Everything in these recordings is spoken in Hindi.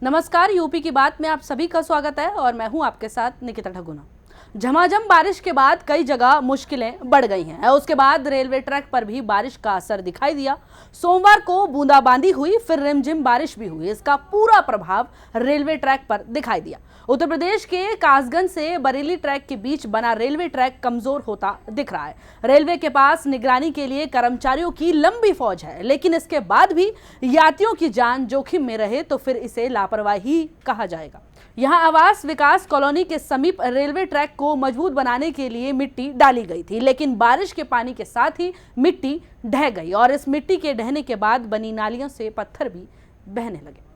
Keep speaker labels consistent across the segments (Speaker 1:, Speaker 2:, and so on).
Speaker 1: नमस्कार, यूपी की बात में आप सभी का स्वागत है और मैं हूं आपके साथ निकिता ठगुना। झमाझम बारिश के बाद कई जगह मुश्किलें बढ़ गई हैं। उसके बाद रेलवे ट्रैक पर भी बारिश का असर दिखाई दिया। सोमवार को बूंदाबांदी हुई, फिर रिमझिम बारिश भी हुई। इसका पूरा प्रभाव रेलवे ट्रैक पर दिखाई दिया। उत्तर प्रदेश के कासगंज से बरेली ट्रैक के बीच बना रेलवे ट्रैक कमजोर होता दिख रहा है। रेलवे के पास निगरानी के लिए कर्मचारियों की लंबी फौज है, लेकिन इसके बाद भी यात्रियों की जान जोखिम में रहे तो फिर इसे लापरवाही कहा जाएगा। यहां आवास विकास कॉलोनी के समीप रेलवे ट्रैक को मजबूत बनाने के लिए मिट्टी डाली गई थी, लेकिन बारिश के पानी के साथ ही मिट्टी ढह गई और इस मिट्टी के ढहने के बाद बनी नालियों से पत्थर भी बहने लगे।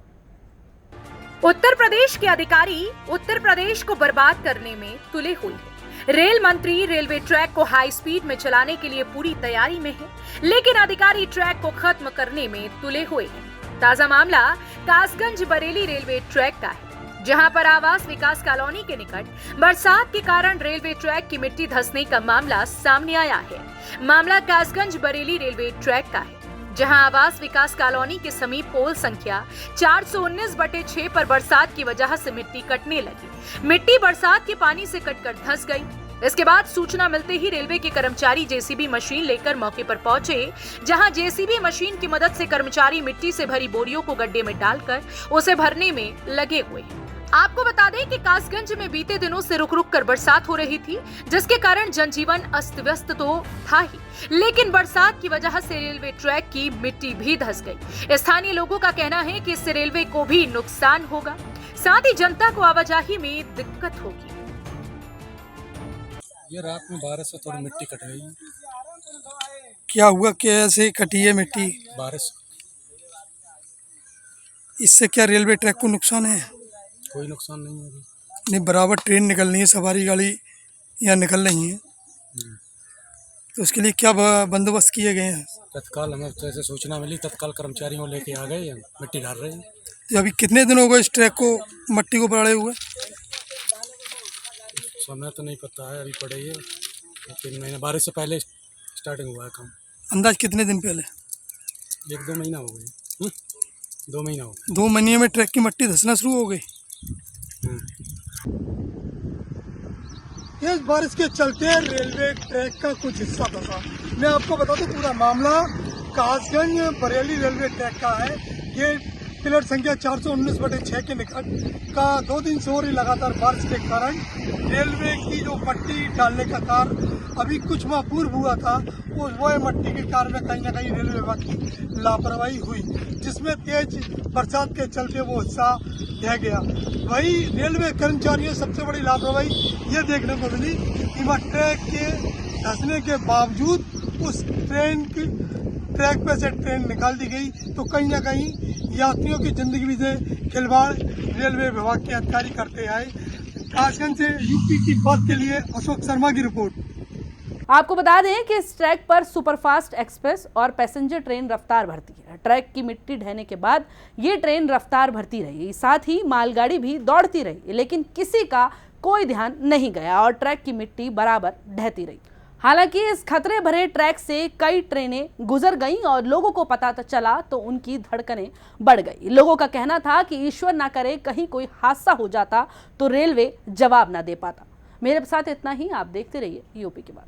Speaker 2: उत्तर प्रदेश के अधिकारी उत्तर प्रदेश को बर्बाद करने में तुले हुए हैं। रेल मंत्री रेलवे ट्रैक को हाई स्पीड में चलाने के लिए पूरी तैयारी में है, लेकिन अधिकारी ट्रैक को खत्म करने में तुले हुए हैं। ताजा मामला कासगंज बरेली रेलवे ट्रैक का है, जहां पर आवास विकास कॉलोनी के निकट बरसात के कारण रेलवे ट्रैक की मिट्टी धंसने का मामला सामने आया है। मामला कासगंज बरेली रेलवे ट्रैक का है, जहां आवास विकास कॉलोनी के समीप पोल संख्या 419/6 पर बरसात की वजह से मिट्टी कटने लगी। मिट्टी बरसात के पानी से कटकर धंस गई। इसके बाद सूचना मिलते ही रेलवे के कर्मचारी जेसीबी मशीन लेकर मौके पर पहुंचे, जहां जेसीबी मशीन की मदद से कर्मचारी मिट्टी से भरी बोरियों को गड्ढे में डालकर उसे भरने में लगे हुए हैं। आपको बता दें कि कासगंज में बीते दिनों से रुक रुक कर बरसात हो रही थी, जिसके कारण जनजीवन अस्त व्यस्त तो था ही, लेकिन बरसात की वजह से रेलवे ट्रैक की मिट्टी भी धंस गई। स्थानीय लोगों का कहना है कि इससे रेलवे को भी नुकसान होगा, साथ ही जनता को आवाजाही में दिक्कत होगी।
Speaker 3: ये रात में बारिश से थोड़ी मिट्टी कट गई।
Speaker 4: क्या हुआ, कैसे कटी है मिट्टी?
Speaker 3: बारिश
Speaker 4: इससे क्या रेलवे ट्रैक को नुकसान है?
Speaker 3: कोई नुकसान नहीं है अभी।
Speaker 4: नहीं, बराबर ट्रेन निकल रही है, सवारी गाड़ी यहाँ निकल रही है, तो उसके लिए क्या बंदोबस्त किए गए हैं?
Speaker 3: तत्काल हमें जैसे सूचना मिली, तत्काल कर्मचारियों लेके आ गए, मिट्टी डाल रहे हैं।
Speaker 4: तो अभी कितने दिन हो गए इस ट्रैक को मट्टी को पड़े हुए?
Speaker 3: समय तो नहीं पता है, अभी पड़े है 3 महीने, बारिश से पहले स्टार्टिंग हुआ है काम।
Speaker 4: अंदाज कितने दिन पहले?
Speaker 3: 1-2 महीना हो गए। 2 महीना हो गए।
Speaker 4: 2 महीने में ट्रैक की मट्टी धंसना शुरू हो गई। तेज बारिश के चलते रेलवे ट्रैक का कुछ हिस्सा धंसा। मैं आपको बता दूं, पूरा मामला कासगंज बरेली रेलवे ट्रैक का है। ये पिलर संख्या 419/6 के निकट का 2 दिन से हो रही लगातार बारिश के कारण रेलवे की जो मट्टी डालने का कार्य अभी कुछ माह पूर्व हुआ था, वो मट्टी के कार्य में कहीं ना कहीं रेलवे विभाग की लापरवाही हुई, जिसमें तेज बरसात के चलते वो हिस्सा ढह गया। वही रेलवे कर्मचारियों सबसे बड़ी लापरवाही ये देखने को मिली कि वह ट्रैक के धंसने के बावजूद उस ट्रैक पे से ट्रेन निकाल दी गई, तो कहीं ना कहीं यात्रियों की जिंदगी से खिलवाड़ रेलवे विभाग के अधिकारी करते आए। कासगंज से यूपी की बात के लिए अशोक शर्मा की रिपोर्ट।
Speaker 1: आपको बता दें कि इस ट्रैक पर सुपरफास्ट एक्सप्रेस और पैसेंजर ट्रेन रफ्तार भरती है। ट्रैक की मिट्टी ढहने के बाद ये ट्रेन रफ्तार भरती रही, साथ ही मालगाड़ी भी दौड़ती रही, लेकिन किसी का कोई ध्यान नहीं गया और ट्रैक की मिट्टी बराबर ढहती रही। हालांकि इस खतरे भरे ट्रैक से कई ट्रेनें गुजर गईं और लोगों को पता चला तो उनकी धड़कनें बढ़ गई। लोगों का कहना था कि ईश्वर ना करे कहीं कोई हादसा हो जाता तो रेलवे जवाब ना दे पाता। मेरे साथ इतना ही। आप देखते रहिए यूपी की बात।